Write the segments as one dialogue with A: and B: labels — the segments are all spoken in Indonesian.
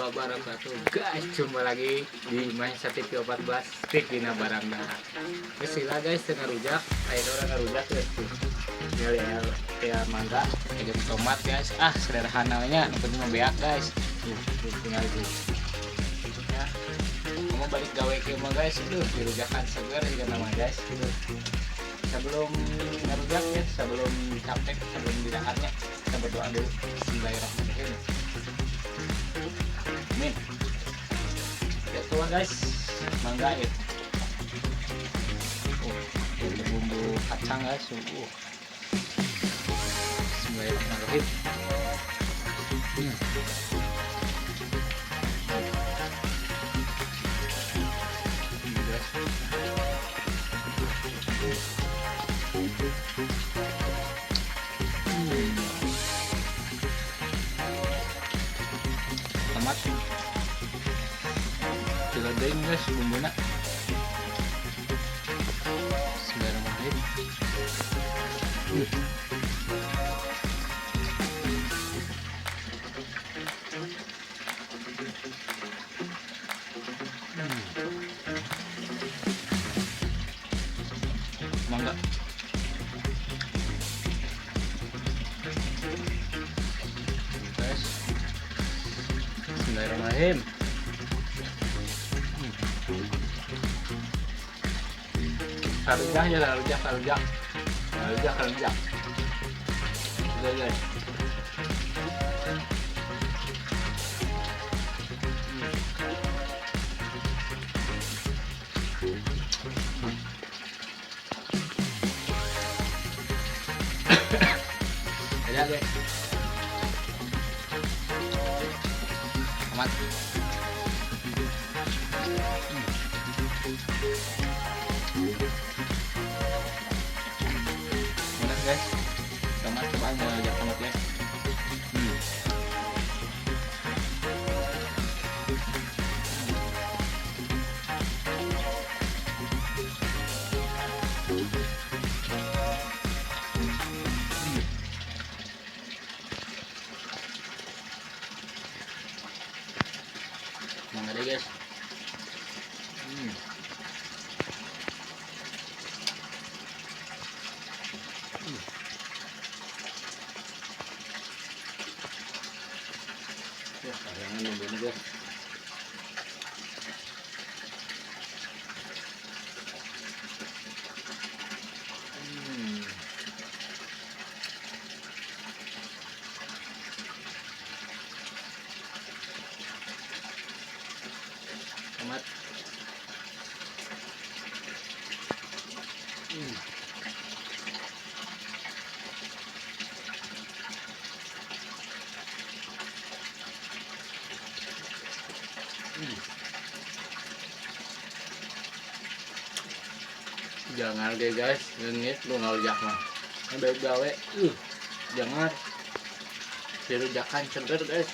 A: wabarakatuh. Guys, jumpa lagi di Mahesa TV 14 Tikina Barangna. Sila guys, tengah rujak. Ayo orang ngerujak guys tuh. Ya mangga, kayak tomat guys. Sederhananya, penting membeak guys. Tuh tinggal tuh. Ya. Mau balik gawe ke mah guys, itu dirujakan segar juga nama guys. Itu. Sebelum ngerujak ya, sebelum capek, sebelum didahatnya, kita berdoa dulu. Bismillahirrahmanirrahim. Amin. Ya tua guys, mangga ya. Ada bumbu kacang guys. Bismillahirrahmanirrahim. Tomat diledain guys bumbuna. Bismillahirrahmanirrahim. Mangga guys. Bismillahirrahmanirrahim. Karujak ya, karujak. Udah guys. Ya guys. Tomat. Mudah guys. Tomat coba ngajak tomat ya. Mangga deh guys. Ya, sayangnya nunggu ini guys. Tomat. Jangan deh guys, ini lu ngerujak mah. Baik gawe, jangan dirujakan seger guys.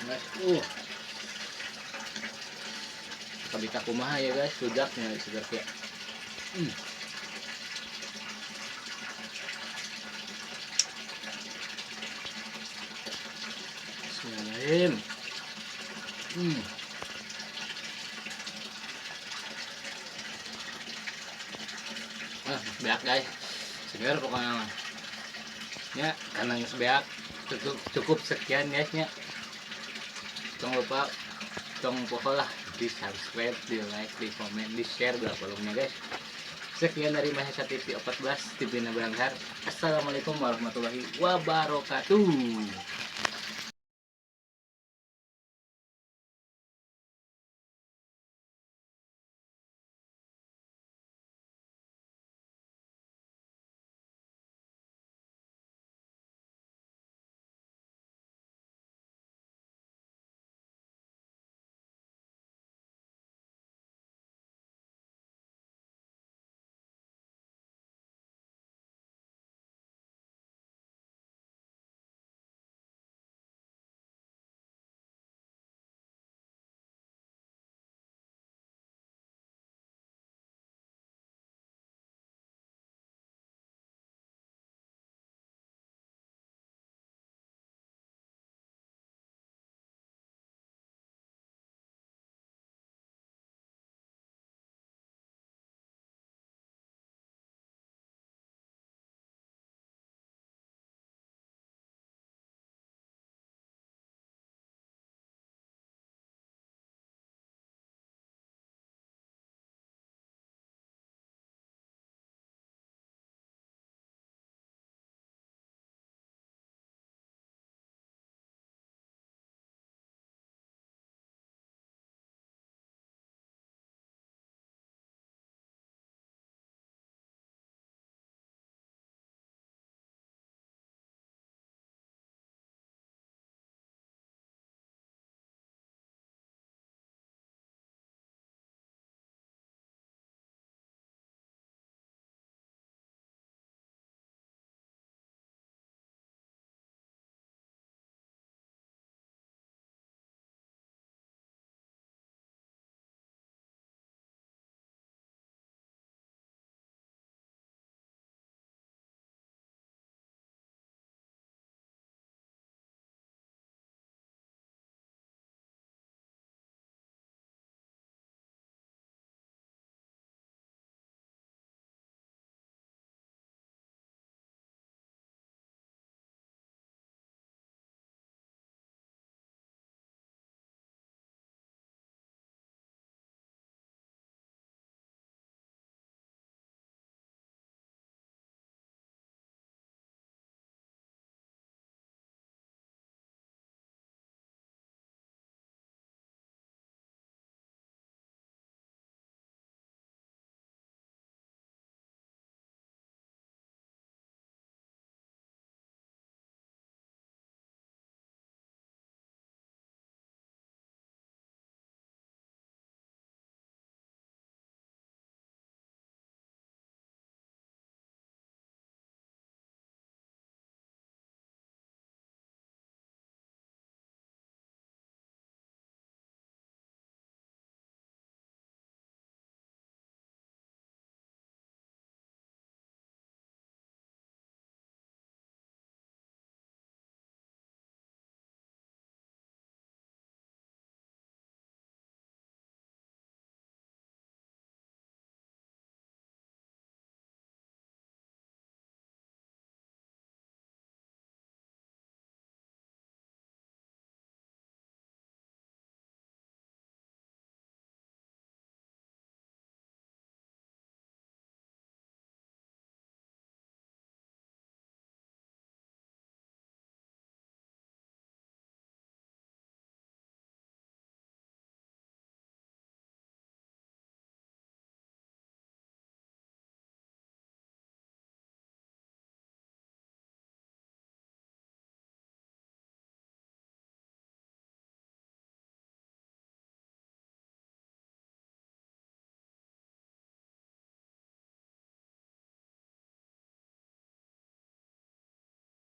A: Guys, kabita kumaha ya guys, rujaknya seger ya. Bismillahirrahmanirrahim. Beak guys, segar pokoknya ya, karena sebeak cukup sekian guysnya. Jangan lupa pokoknya di subscribe, di like, di komen, di share volumenya guys. Sekian dari Mahesa TV 14 TV Nabaranghar. Assalamualaikum warahmatullahi wabarakatuh.